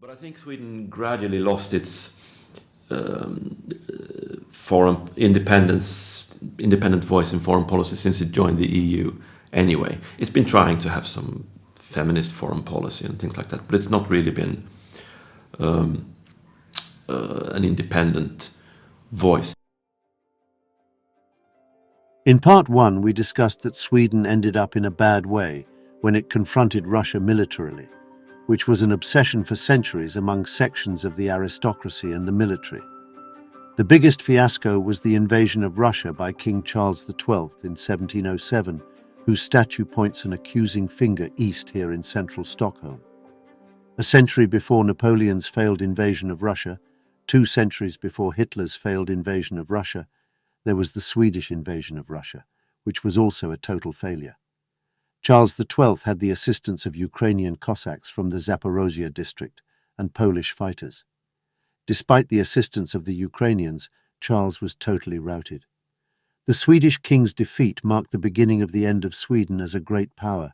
But I think Sweden gradually lost its foreign independent voice in foreign policy since it joined the EU. Anyway, it's been trying to have some feminist foreign policy and things like that, but it's not really been an independent voice. In part one, we discussed that Sweden ended up in a bad way when it confronted Russia militarily, which was an obsession for centuries among sections of the aristocracy and the military. The biggest fiasco was the invasion of Russia by King Charles XII in 1707, whose statue points an accusing finger east here in central Stockholm. A century before Napoleon's failed invasion of Russia, 2 centuries before Hitler's failed invasion of Russia, there was the Swedish invasion of Russia, which was also a total failure. Charles XII had the assistance of Ukrainian Cossacks from the Zaporozhye district and Polish fighters. Despite the assistance of the Ukrainians, Charles was totally routed. The Swedish king's defeat marked the beginning of the end of Sweden as a great power,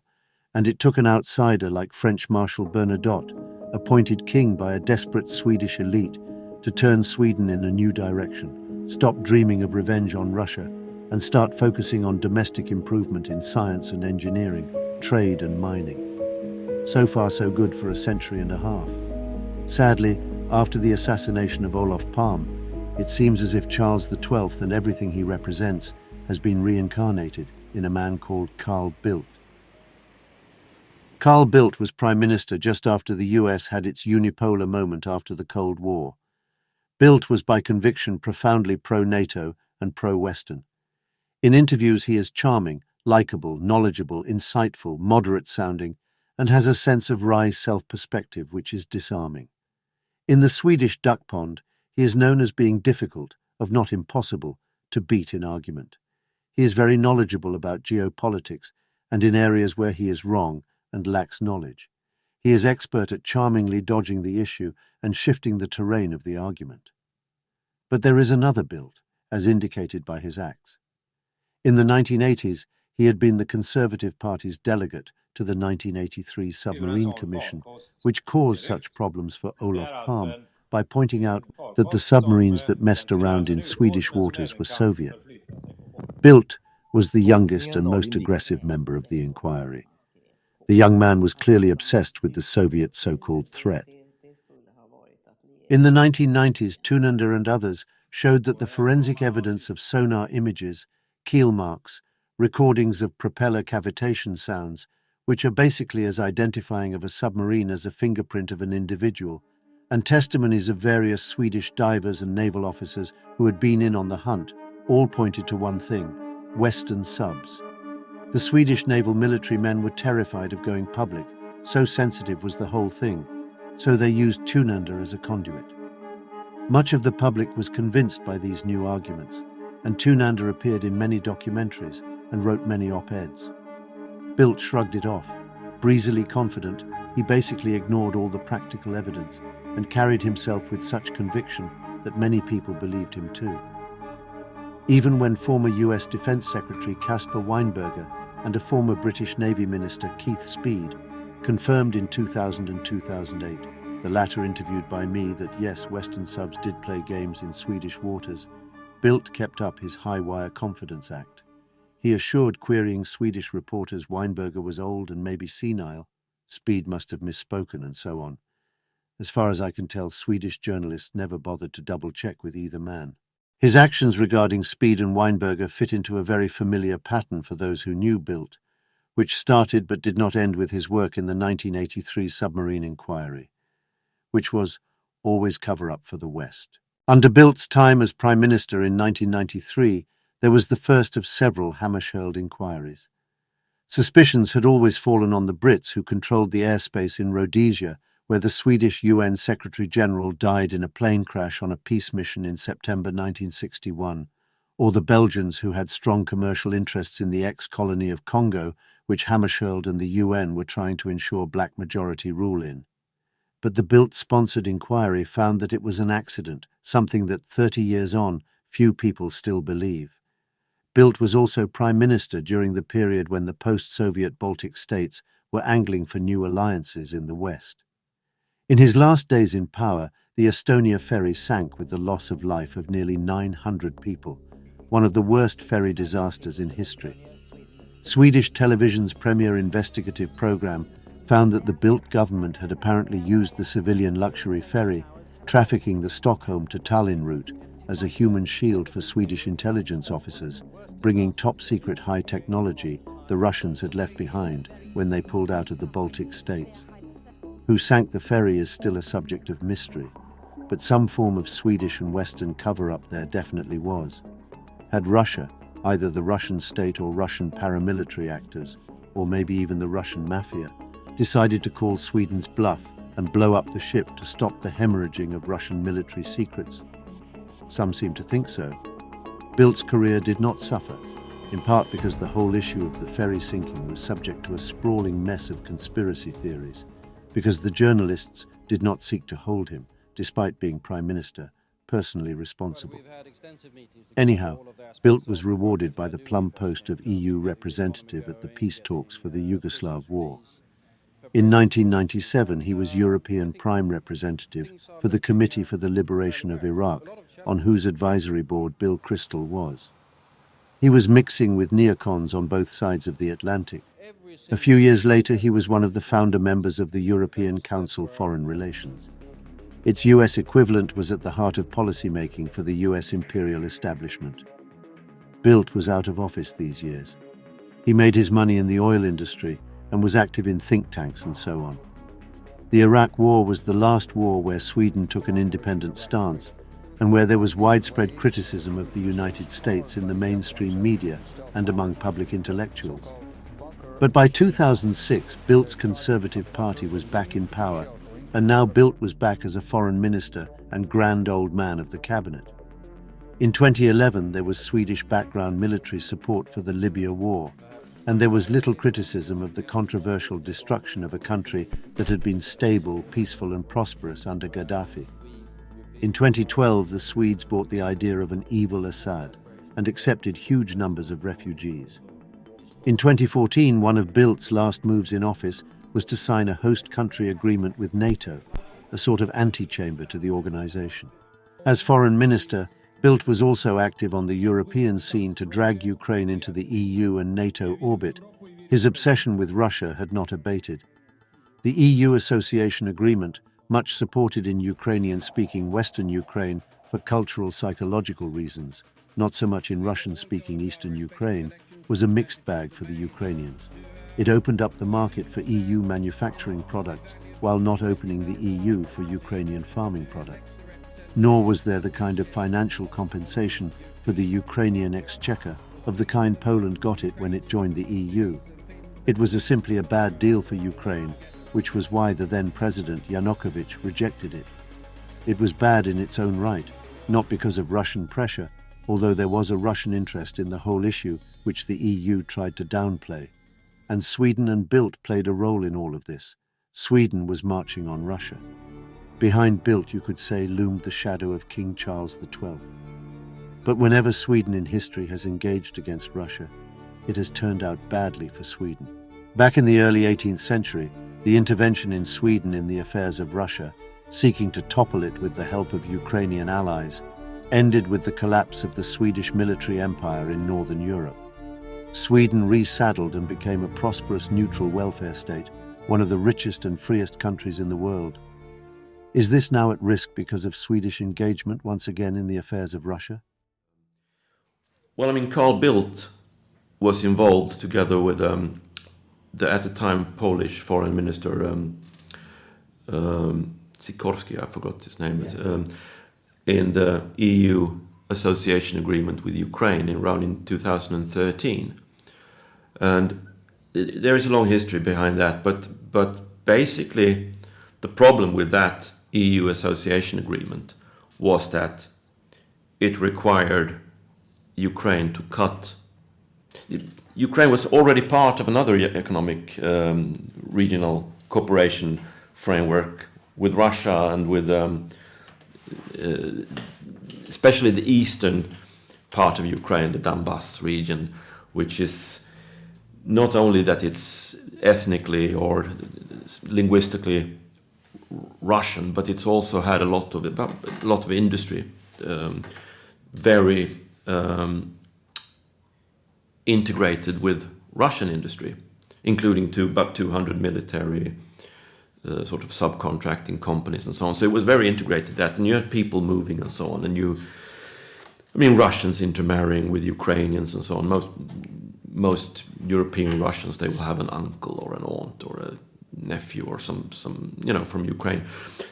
and it took an outsider like French Marshal Bernadotte, appointed king by a desperate Swedish elite, to turn Sweden in a new direction, stop dreaming of revenge on Russia, and start focusing on domestic improvement in science and engineering, trade and mining. So far so good for a century and a half. Sadly, after the assassination of OLOF PALME, it seems as if Charles XII and everything he represents has been reincarnated in a man called Carl Bildt. Carl Bildt was Prime Minister just after the US had its unipolar moment after the Cold War. Bildt was by conviction profoundly pro-NATO and pro-Western. In interviews he is charming, likeable, knowledgeable, insightful, moderate-sounding, and has a sense of wry self-perspective which is disarming. In the Swedish duck pond, he is known as being difficult, if not impossible, to beat in argument. He is very knowledgeable about geopolitics and in areas where he is wrong and lacks knowledge. He is expert at charmingly dodging the issue and shifting the terrain of the argument. But there is another Bildt, as indicated by his acts. In the 1980s, he had been the Conservative Party's delegate to the 1983 Submarine Commission, which caused such problems for Olof Palme by pointing out that the submarines that messed around in Swedish waters were Soviet. Bildt was the youngest and most aggressive member of the inquiry. The young man was clearly obsessed with the Soviet so-called threat. In the 1990s, Thunander and others showed that the forensic evidence of sonar images, keel marks, recordings of propeller cavitation sounds, which are basically as identifying of a submarine as a fingerprint of an individual, and testimonies of various Swedish divers and naval officers who had been in on the hunt, all pointed to one thing: Western subs. The Swedish naval military men were terrified of going public, so sensitive was the whole thing, so they used Thunander as a conduit. Much of the public was convinced by these new arguments, and Thunander appeared in many documentaries and wrote many op-eds. Bildt shrugged it off. Breezily confident, he basically ignored all the practical evidence and carried himself with such conviction that many people believed him too. Even when former US Defense Secretary Caspar Weinberger and a former British Navy Minister Keith Speed confirmed in 2000 and 2008, the latter interviewed by me, that yes, Western subs did play games in Swedish waters, Bildt kept up his high-wire confidence act. He assured querying Swedish reporters Weinberger was old and maybe senile, Speed must have misspoken, and so on. As far as I can tell, Swedish journalists never bothered to double-check with either man. His actions regarding Speed and Weinberger fit into a very familiar pattern for those who knew Bildt, which started but did not end with his work in the 1983 submarine inquiry, which was always cover-up for the West. Under Bildt's time as Prime Minister in 1993, there was the first of several Hammarskjöld inquiries. Suspicions had always fallen on the Brits, who controlled the airspace in Rhodesia, where the Swedish UN Secretary-General died in a plane crash on a peace mission in September 1961, or the Belgians, who had strong commercial interests in the ex-colony of Congo, which Hammarskjöld and the UN were trying to ensure black majority rule in. But the Bildt-sponsored inquiry found that it was an accident, something that 30 years on, few people still believe. Bildt was also Prime Minister during the period when the post-Soviet Baltic states were angling for new alliances in the West. In his last days in power, the Estonia ferry sank with the loss of life of nearly 900 people, one of the worst ferry disasters in history. Swedish television's premier investigative program found that the Bildt government had apparently used the civilian luxury ferry, trafficking the Stockholm to Tallinn route, as a human shield for Swedish intelligence officers, bringing top-secret high technology the Russians had left behind when they pulled out of the Baltic states. Who sank the ferry is still a subject of mystery, but some form of Swedish and Western cover-up there definitely was. Had Russia, either the Russian state or Russian paramilitary actors, or maybe even the Russian mafia, decided to call Sweden's bluff and blow up the ship to stop the hemorrhaging of Russian military secrets? Some seem to think so. Bildt's career did not suffer, in part because the whole issue of the ferry sinking was subject to a sprawling mess of conspiracy theories, because the journalists did not seek to hold him, despite being Prime Minister, personally responsible. Anyhow, Bildt was rewarded by the plum post of EU representative at the peace talks for the Yugoslav war. In 1997, he was European Prime Representative for the Committee for the Liberation of Iraq, on whose advisory board Bill Kristol was. He was mixing with neocons on both sides of the Atlantic. A few years later, he was one of the founder members of the European Council Foreign Relations. Its US equivalent was at the heart of policymaking for the US imperial establishment. Bildt was out of office these years. He made his money in the oil industry and was active in think tanks and so on. The Iraq War was the last war where Sweden took an independent stance and where there was widespread criticism of the United States in the mainstream media and among public intellectuals. But by 2006, Bildt's Conservative Party was back in power, and now Bildt was back as a foreign minister and grand old man of the cabinet. In 2011, there was Swedish background military support for the Libya war, and there was little criticism of the controversial destruction of a country that had been stable, peaceful and prosperous under Gaddafi. In 2012, the Swedes bought the idea of an evil Assad and accepted huge numbers of refugees. In 2014, one of Bildt's last moves in office was to sign a host country agreement with NATO, a sort of antechamber to the organization. As foreign minister, Bildt was also active on the European scene to drag Ukraine into the EU and NATO orbit. His obsession with Russia had not abated. The EU association agreement, much supported in Ukrainian-speaking Western Ukraine for cultural psychological reasons, not so much in Russian-speaking Eastern Ukraine, was a mixed bag for the Ukrainians. It opened up the market for EU manufacturing products while not opening the EU for Ukrainian farming products. Nor was there the kind of financial compensation for the Ukrainian exchequer of the kind Poland got it when it joined the EU. It was simply a bad deal for Ukraine, which was why the then President Yanukovych rejected it. It was bad in its own right, not because of Russian pressure, although there was a Russian interest in the whole issue which the EU tried to downplay. And Sweden and Bildt played a role in all of this. Sweden was marching on Russia. Behind Bildt, you could say, loomed the shadow of King Charles XII. But whenever Sweden in history has engaged against Russia, it has turned out badly for Sweden. Back in the early 18th century, the intervention in Sweden in the affairs of Russia, seeking to topple it with the help of Ukrainian allies, ended with the collapse of the Swedish military empire in Northern Europe. Sweden resaddled and became a prosperous neutral welfare state, one of the richest and freest countries in the world. Is this now at risk because of Swedish engagement once again in the affairs of Russia? Well, Carl Bildt was involved together with the at the time Polish foreign minister Sikorski, I forgot his name, in the EU association agreement with Ukraine in 2013. And there is a long history behind that, but basically the problem with that EU association agreement was that it required Ukraine to cut. Ukraine was already part of another economic regional cooperation framework with Russia and with especially the eastern part of Ukraine, the Donbas region, which is not only that it's ethnically or linguistically Russian, but it's also had a lot of industry, very integrated with Russian industry, including about 200 military sort of subcontracting companies and so on. So it was very integrated that, and you had people moving and so on, and Russians intermarrying with Ukrainians and so on. Most European Russians, they will have an uncle or an aunt or a nephew or some from Ukraine.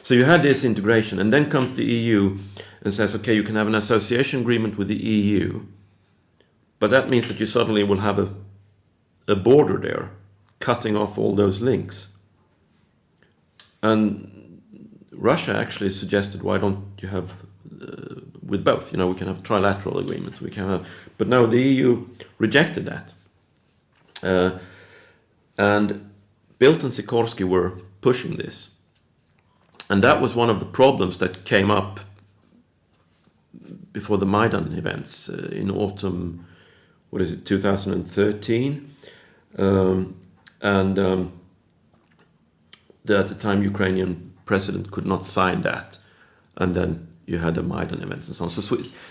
So you had this integration, and then comes the EU and says, okay, you can have an association agreement with the EU, but that means that you suddenly will have a border there, cutting off all those links. And Russia actually suggested, why don't you have with both? We can have trilateral agreements. But no, the EU rejected that. And Bildt and Sikorsky were pushing this. And that was one of the problems that came up before the Maidan events in autumn, 2013. At the time, Ukrainian president could not sign that. And then you had the Maidan events and so on. So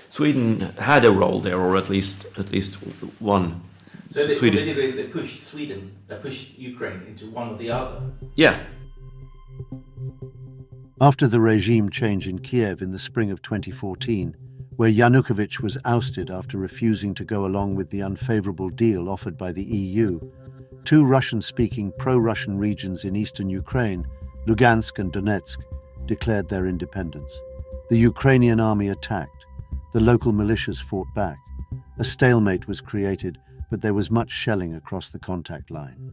Sweden had a role there, or at least one. So they pushed Sweden, they pushed Ukraine into one or the other. Yeah. After the regime change in Kiev in the spring of 2014, where Yanukovych was ousted after refusing to go along with the unfavorable deal offered by the EU, two Russian-speaking pro-Russian regions in eastern Ukraine, Lugansk and Donetsk, declared their independence. The Ukrainian army attacked. The local militias fought back. A stalemate was created, but there was much shelling across the contact line.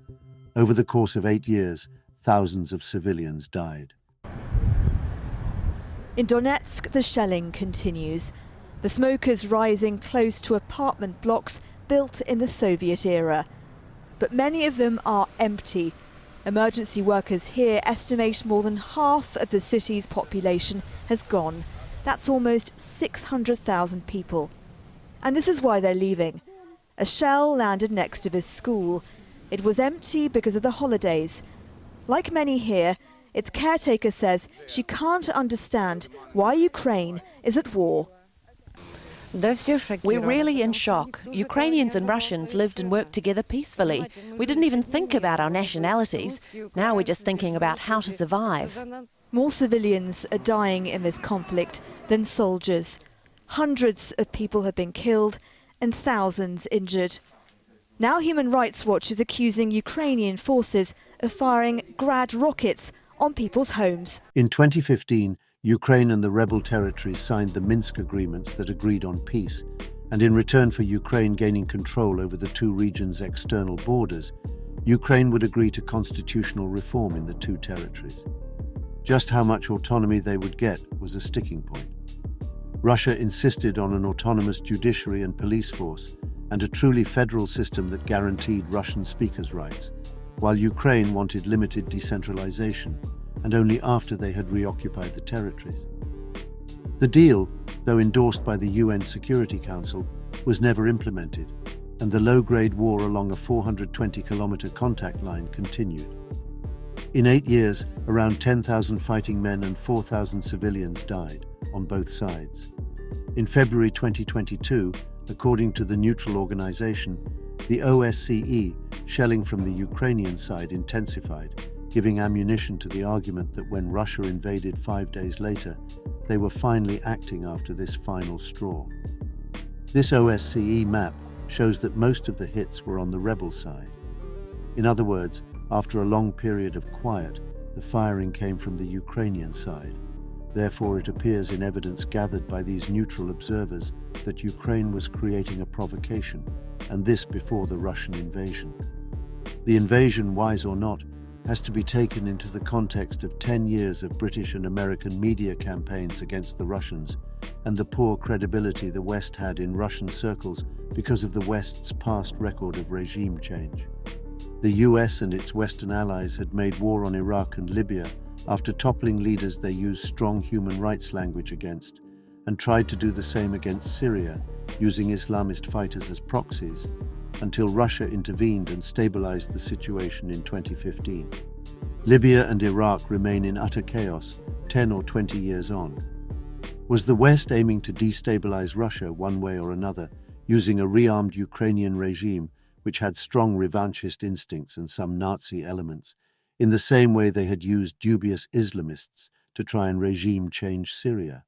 Over the course of 8 years, thousands of civilians died. In Donetsk, the shelling continues. The smoke is rising close to apartment blocks built in the Soviet era. But many of them are empty. Emergency workers here estimate more than half of the city's population has gone. That's almost 600,000 people. And this is why they're leaving. A shell landed next to this school. It was empty because of the holidays. Like many here, its caretaker says she can't understand why Ukraine is at war. We're really in shock. Ukrainians and Russians lived and worked together peacefully. We didn't even think about our nationalities. Now we're just thinking about how to survive. More civilians are dying in this conflict than soldiers. Hundreds of people have been killed and thousands injured. Now Human Rights Watch is accusing Ukrainian forces of firing Grad rockets on people's homes. In 2015, Ukraine and the rebel territories signed the Minsk agreements that agreed on peace, and in return for Ukraine gaining control over the two regions' external borders, Ukraine would agree to constitutional reform in the two territories. Just how much autonomy they would get was a sticking point. Russia insisted on an autonomous judiciary and police force, and a truly federal system that guaranteed Russian speakers' rights, while Ukraine wanted limited decentralization, and only after they had reoccupied the territories. The deal, though endorsed by the UN Security Council, was never implemented, and the low-grade war along a 420-kilometer contact line continued. In 8 years, around 10,000 fighting men and 4,000 civilians died, on both sides. In February 2022, according to the neutral organization, the OSCE, shelling from the Ukrainian side intensified, giving ammunition to the argument that when Russia invaded 5 days later, they were finally acting after this final straw. This OSCE map shows that most of the hits were on the rebel side. In other words, after a long period of quiet, the firing came from the Ukrainian side. Therefore, it appears in evidence gathered by these neutral observers that Ukraine was creating a provocation, and this before the Russian invasion. The invasion, wise or not, has to be taken into the context of 10 years of British and American media campaigns against the Russians and the poor credibility the West had in Russian circles because of the West's past record of regime change. The US and its Western allies had made war on Iraq and Libya after toppling leaders they used strong human rights language against, and tried to do the same against Syria, using Islamist fighters as proxies, until Russia intervened and stabilized the situation in 2015. Libya and Iraq remain in utter chaos 10 or 20 years on. Was the West aiming to destabilize Russia one way or another, using a rearmed Ukrainian regime which had strong revanchist instincts and some Nazi elements, in the same way they had used dubious Islamists to try and regime change Syria?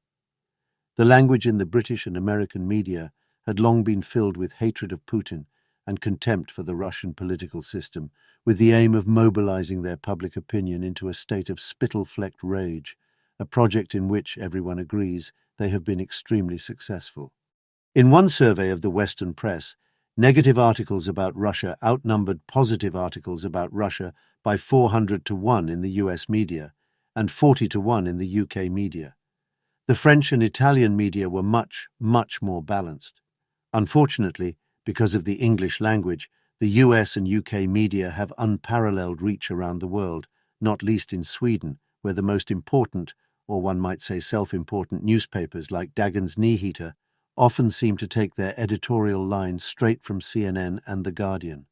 The language in the British and American media had long been filled with hatred of Putin and contempt for the Russian political system, with the aim of mobilizing their public opinion into a state of spittle-flecked rage, a project in which, everyone agrees, they have been extremely successful. In one survey of the Western press, negative articles about Russia outnumbered positive articles about Russia by 400 to 1 in the US media and 40 to 1 in the UK media. The French and Italian media were much, much more balanced. Unfortunately, because of the English language, the US and UK media have unparalleled reach around the world, not least in Sweden, where the most important, or one might say self-important newspapers like Dagens Nyheter often seem to take their editorial lines straight from CNN and The Guardian.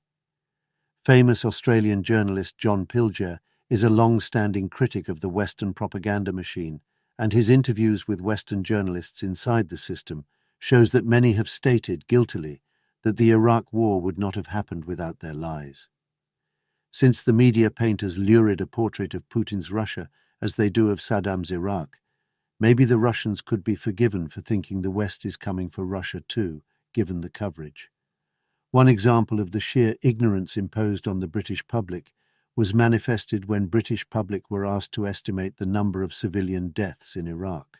Famous Australian journalist John Pilger is a long-standing critic of the Western propaganda machine, and his interviews with Western journalists inside the system shows that many have stated, guiltily, that the Iraq War would not have happened without their lies. Since the media paint as lurid a portrait of Putin's Russia as they do of Saddam's Iraq, maybe the Russians could be forgiven for thinking the West is coming for Russia too, given the coverage. One example of the sheer ignorance imposed on the British public was manifested when British public were asked to estimate the number of civilian deaths in Iraq.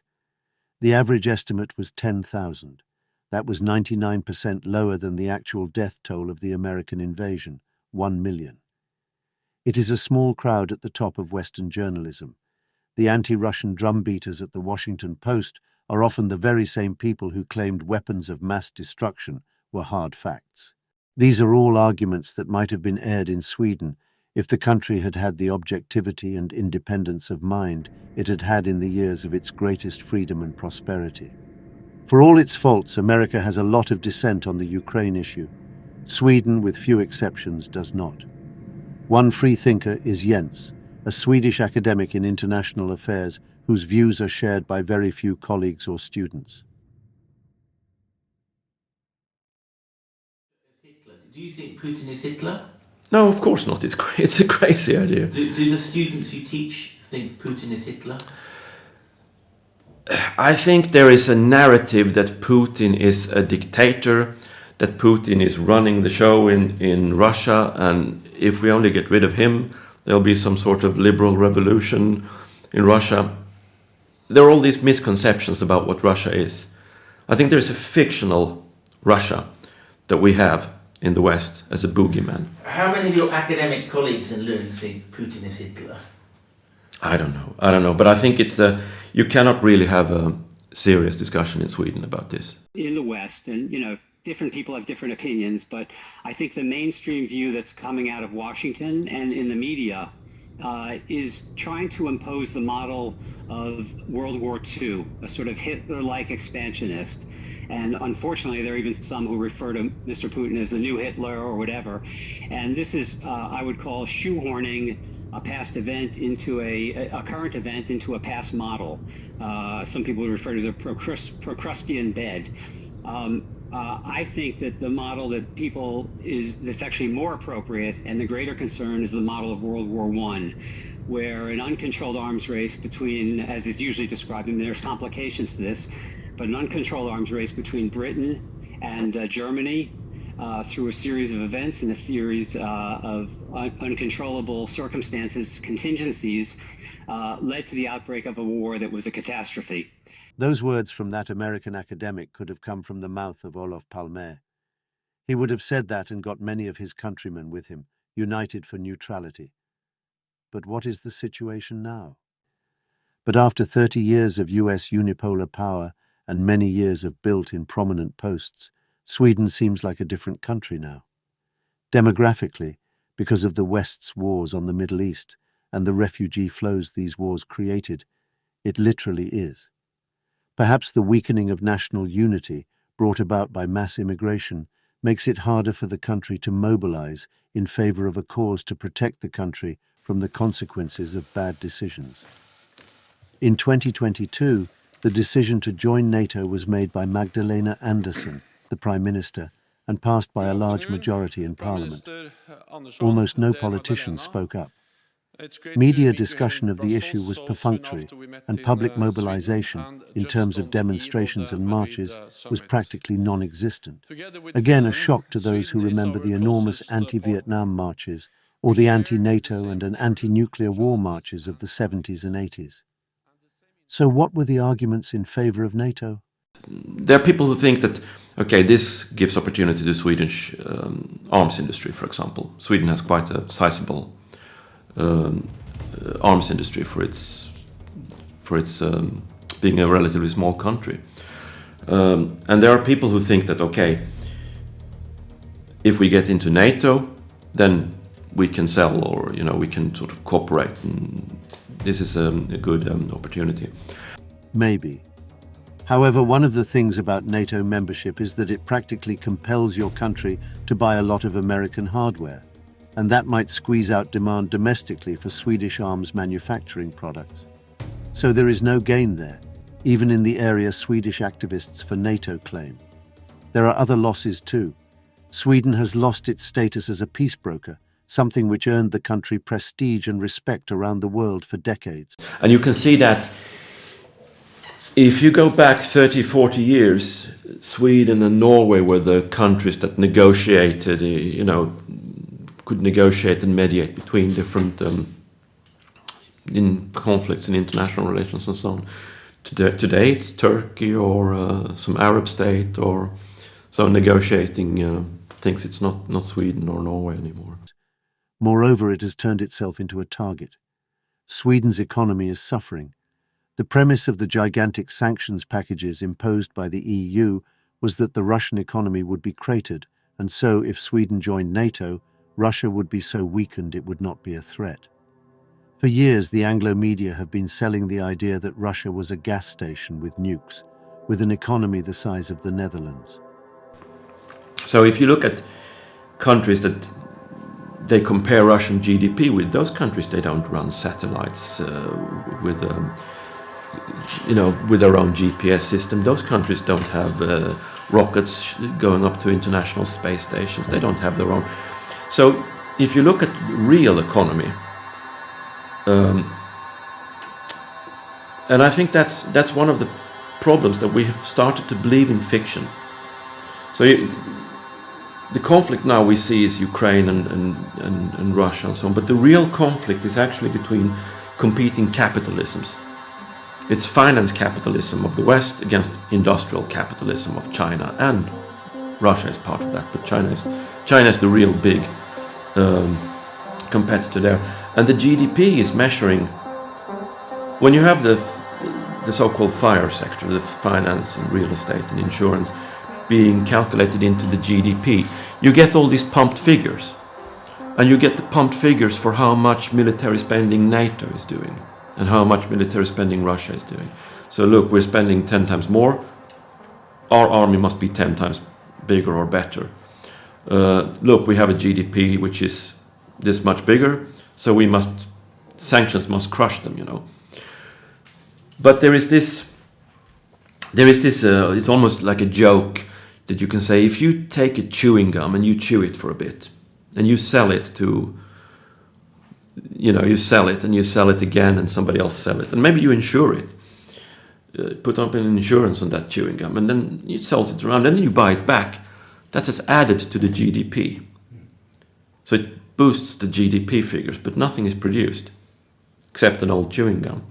The average estimate was 10,000. That was 99% lower than the actual death toll of the American invasion, 1 million. It is a small crowd at the top of Western journalism. The anti-Russian drumbeaters at the Washington Post are often the very same people who claimed weapons of mass destruction were hard facts. These are all arguments that might have been aired in Sweden if the country had had the objectivity and independence of mind it had had in the years of its greatest freedom and prosperity. For all its faults, America has a lot of dissent on the Ukraine issue. Sweden, with few exceptions, does not. One free thinker is Jens, a Swedish academic in international affairs whose views are shared by very few colleagues or students. Do you think Putin is Hitler? No, of course not. It's a crazy idea. Do the students you teach think Putin is Hitler? I think there is a narrative that Putin is a dictator, that Putin is running the show in Russia, and if we only get rid of him, there'll be some sort of liberal revolution in Russia. There are all these misconceptions about what Russia is. I think there's a fictional Russia that we have in the West as a boogeyman. How many of your academic colleagues in Lund think Putin is Hitler? I don't know, but I think you cannot really have a serious discussion in Sweden about this. In the West, and different people have different opinions, but I think the mainstream view that's coming out of Washington and in the media is trying to impose the model of World War II, a sort of Hitler-like expansionist. And unfortunately, there are even some who refer to Mr. Putin as the new Hitler or whatever. And this is, I would call, shoehorning a past event into a current event into a past model. Some people would refer to it as a Procrustean bed. I think that the model that's actually more appropriate and the greater concern is the model of World War I, where an uncontrolled arms race between, as is usually described, and there's complications to this, but an uncontrolled arms race between Britain and Germany through a series of events and a series of uncontrollable circumstances, contingencies, led to the outbreak of a war that was a catastrophe. Those words from that American academic could have come from the mouth of OLOF PALME. He would have said that and got many of his countrymen with him, united for neutrality. But what is the situation now? But after 30 years of US unipolar power and many years of built in prominent posts, Sweden seems like a different country now. Demographically, because of the West's wars on the Middle East and the refugee flows these wars created, it literally is. Perhaps the weakening of national unity brought about by mass immigration makes it harder for the country to mobilize in favor of a cause to protect the country from the consequences of bad decisions. In 2022, the decision to join NATO was made by Magdalena Andersson, the Prime Minister, and passed by a large majority in Parliament. Almost no politicians spoke up. Media discussion of the issue was perfunctory, and public mobilization, in terms of demonstrations and marches, was practically non-existent. Again, a shock to those who remember the enormous anti-Vietnam marches or the anti-NATO and anti-nuclear war marches of the 70s and 80s. So what were the arguments in favor of NATO? There are people who think that, okay, this gives opportunity to the Swedish arms industry, for example. Sweden has quite a sizable arms industry for its being a relatively small country. And there are people who think that, okay, if we get into NATO, then we can sell, or we can sort of cooperate, and this is a good opportunity. Maybe. However, one of the things about NATO membership is that it practically compels your country to buy a lot of American hardware, and that might squeeze out demand domestically for Swedish arms manufacturing products. So there is no gain there, even in the area Swedish activists for NATO claim. There are other losses too. Sweden has lost its status as a peace broker, something which earned the country prestige and respect around the world for decades. And you can see that if you go back 30, 40 years, Sweden and Norway were the countries that negotiated, could negotiate and mediate between different in conflicts in international relations and so on. Today it's Turkey or some Arab state or so negotiating thinks it's not Sweden or Norway anymore. Moreover, it has turned itself into a target. Sweden's economy is suffering. The premise of the gigantic sanctions packages imposed by the EU was that the Russian economy would be cratered, and so if Sweden joined NATO, Russia would be so weakened it would not be a threat. For years, the Anglo media have been selling the idea that Russia was a gas station with nukes, with an economy the size of the Netherlands. So if you look at countries that they compare Russian GDP with, those countries, they don't run satellites with their own GPS system. Those countries don't have rockets going up to international space stations. They don't have their own. So if you look at real economy, and I think that's one of the problems, that we have started to believe in fiction. So the conflict now we see is Ukraine and Russia and so on, but the real conflict is actually between competing capitalisms. It's finance capitalism of the West against industrial capitalism of China, and Russia is part of that, but China is the real big competitor there. And the GDP is measuring, when you have the so-called FIRE sector, the finance and real estate and insurance, being calculated into the GDP, you get all these pumped figures. And you get the pumped figures for how much military spending NATO is doing and how much military spending Russia is doing. So look, we're spending 10 times more. Our army must be 10 times bigger or better. Look, we have a GDP which is this much bigger, so sanctions must crush them, But there is this, it's almost like a joke that you can say, if you take a chewing gum and you chew it for a bit, and you sell it to, you sell it and you sell it again and somebody else sell it, and maybe you insure it, put up an insurance on that chewing gum, and then it sells it around, and then you buy it back. That has added to the GDP. So it boosts the GDP figures, but nothing is produced except an old chewing gum.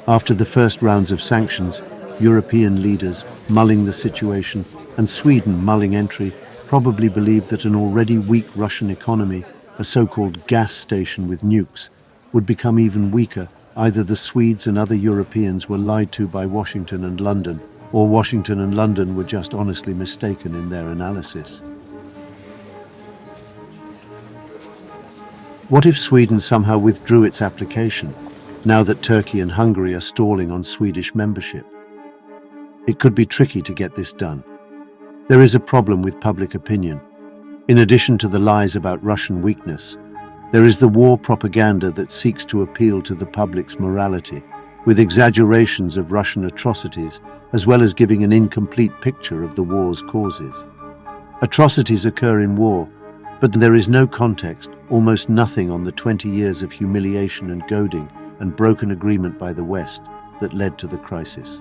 After the first rounds of sanctions, European leaders mulling the situation and Sweden mulling entry probably believed that an already weak Russian economy, a so-called gas station with nukes, would become even weaker. Either the Swedes and other Europeans were lied to by Washington and London, or Washington and London were just honestly mistaken in their analysis. What if Sweden somehow withdrew its application, now that Turkey and Hungary are stalling on Swedish membership? It could be tricky to get this done. There is a problem with public opinion. In addition to the lies about Russian weakness, There is the war propaganda that seeks to appeal to the public's morality, with exaggerations of Russian atrocities, as well as giving an incomplete picture of the war's causes. Atrocities occur in war, but there is no context, almost nothing on the 20 years of humiliation and goading and broken agreement by the West that led to the crisis.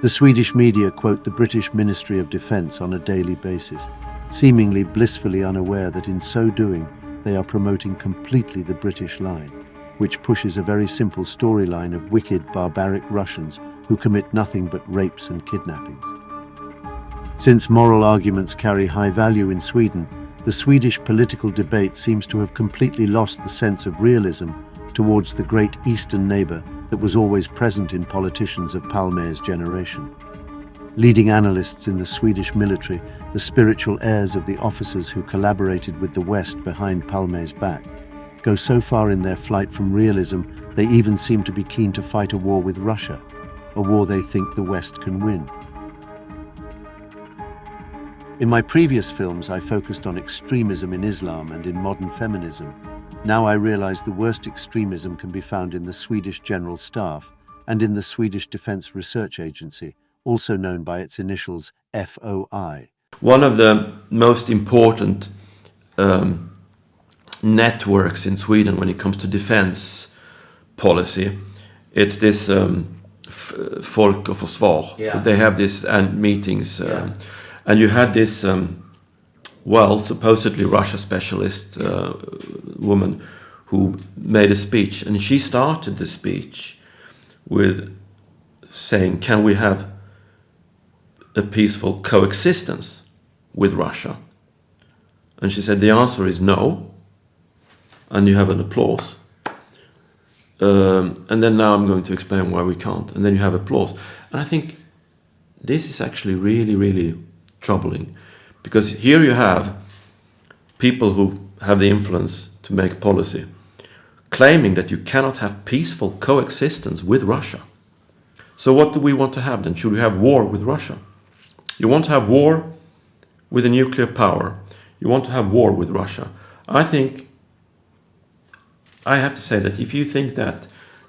The Swedish media quote the British Ministry of Defence on a daily basis, seemingly blissfully unaware that in so doing they are promoting completely the British line, which pushes a very simple storyline of wicked, barbaric Russians who commit nothing but rapes and kidnappings. Since moral arguments carry high value in Sweden, the Swedish political debate seems to have completely lost the sense of realism towards the great eastern neighbour that was always present in politicians of PALME's generation. Leading analysts in the Swedish military, the spiritual heirs of the officers who collaborated with the West behind PALME's back, go so far in their flight from realism they even seem to be keen to fight a war with Russia, a war they think the West can win. In my previous films, I focused on extremism in Islam and in modern feminism. Now I realize the worst extremism can be found in the Swedish General Staff and in the Swedish Defence Research Agency, also known by its initials FOI. One of the most important networks in Sweden when it comes to defense policy, it's this Folk och Försvar. Yeah. They have this meetings, and you had this supposedly Russia specialist woman who made a speech, and she started the speech with saying, can we have a peaceful coexistence with Russia? And she said the answer is no, and you have an applause. And then now I'm going to explain why we can't, and then you have applause. And I think this is actually really, really troubling, because here you have people who have the influence to make policy claiming that you cannot have peaceful coexistence with Russia. So what do we want to have then? Should we have war with Russia? You want to have war with a nuclear power. You want to have war with Russia. I have to say that if you think that,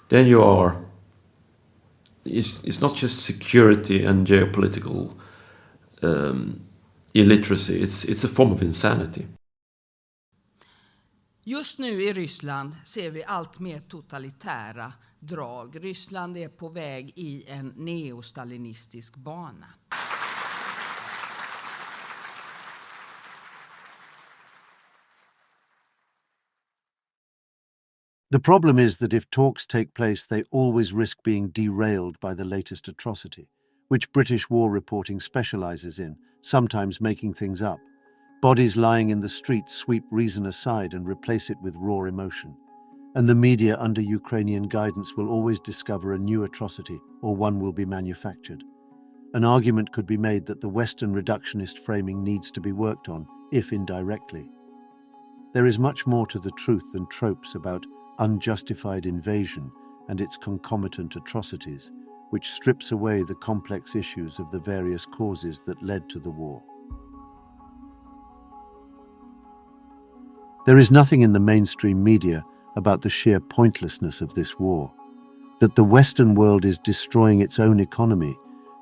then you are, it's not just security and geopolitical illiteracy, it's a form of insanity. Just nu i Ryssland ser vi allt mer totalitära drag. Ryssland är på väg i en neostalinistisk bana. The problem is that if talks take place, they always risk being derailed by the latest atrocity, which British war reporting specialises in, sometimes making things up. Bodies lying in the streets sweep reason aside and replace it with raw emotion. And the media under Ukrainian guidance will always discover a new atrocity, or one will be manufactured. An argument could be made that the Western reductionist framing needs to be worked on, if indirectly. There is much more to the truth than tropes about unjustified invasion and its concomitant atrocities, which strips away the complex issues of the various causes that led to the war. There is nothing in the mainstream media about the sheer pointlessness of this war, that the Western world is destroying its own economy,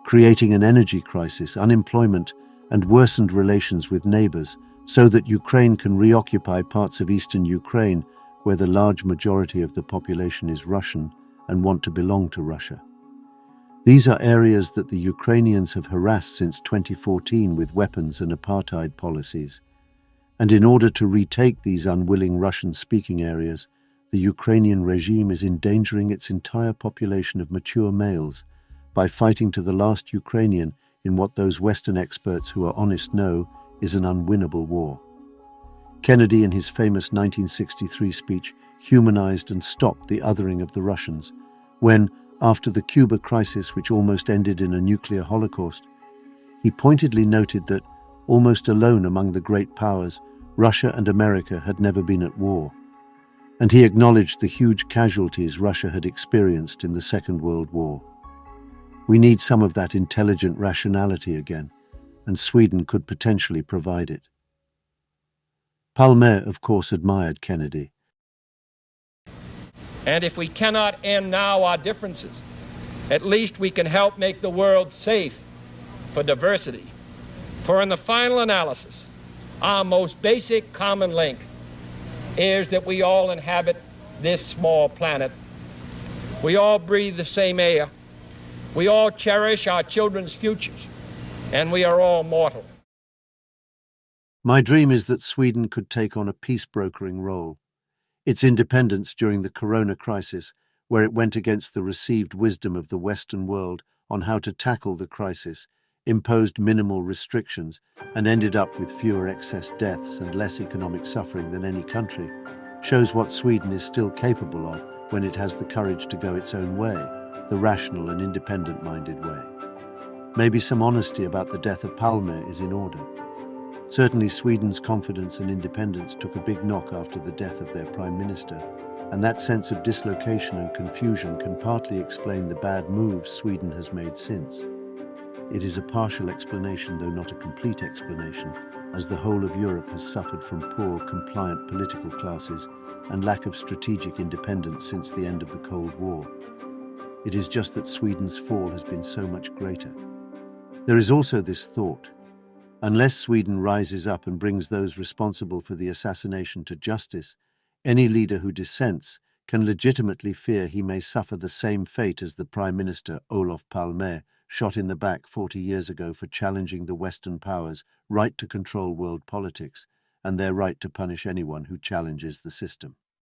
creating an energy crisis, unemployment, and worsened relations with neighbors, so that Ukraine can reoccupy parts of eastern Ukraine where the large majority of the population is Russian and want to belong to Russia. These are areas that the Ukrainians have harassed since 2014 with weapons and apartheid policies. And in order to retake these unwilling Russian-speaking areas, the Ukrainian regime is endangering its entire population of mature males by fighting to the last Ukrainian in what those Western experts who are honest know is an unwinnable war. Kennedy, in his famous 1963 speech, humanized and stopped the othering of the Russians when, after the Cuba crisis which almost ended in a nuclear holocaust, he pointedly noted that, almost alone among the great powers, Russia and America had never been at war, and he acknowledged the huge casualties Russia had experienced in the Second World War. We need some of that intelligent rationality again, and Sweden could potentially provide it. PALME, of course, admired Kennedy. And if we cannot end now our differences, at least we can help make the world safe for diversity. For in the final analysis, our most basic common link is that we all inhabit this small planet. We all breathe the same air. We all cherish our children's futures, and we are all mortal. My dream is that Sweden could take on a peace-brokering role. Its independence during the corona crisis, where it went against the received wisdom of the Western world on how to tackle the crisis, imposed minimal restrictions, and ended up with fewer excess deaths and less economic suffering than any country, shows what Sweden is still capable of when it has the courage to go its own way, the rational and independent-minded way. Maybe some honesty about the death of PALME is in order. Certainly Sweden's confidence and independence took a big knock after the death of their Prime Minister, and that sense of dislocation and confusion can partly explain the bad moves Sweden has made since. It is a partial explanation, though not a complete explanation, as the whole of Europe has suffered from poor, compliant political classes and lack of strategic independence since the end of the Cold War. It is just that Sweden's fall has been so much greater. There is also this thought: unless Sweden rises up and brings those responsible for the assassination to justice, any leader who dissents can legitimately fear he may suffer the same fate as the Prime Minister OLOF Palme, shot in the back 40 years ago for challenging the Western powers' right to control world politics and their right to punish anyone who challenges the system.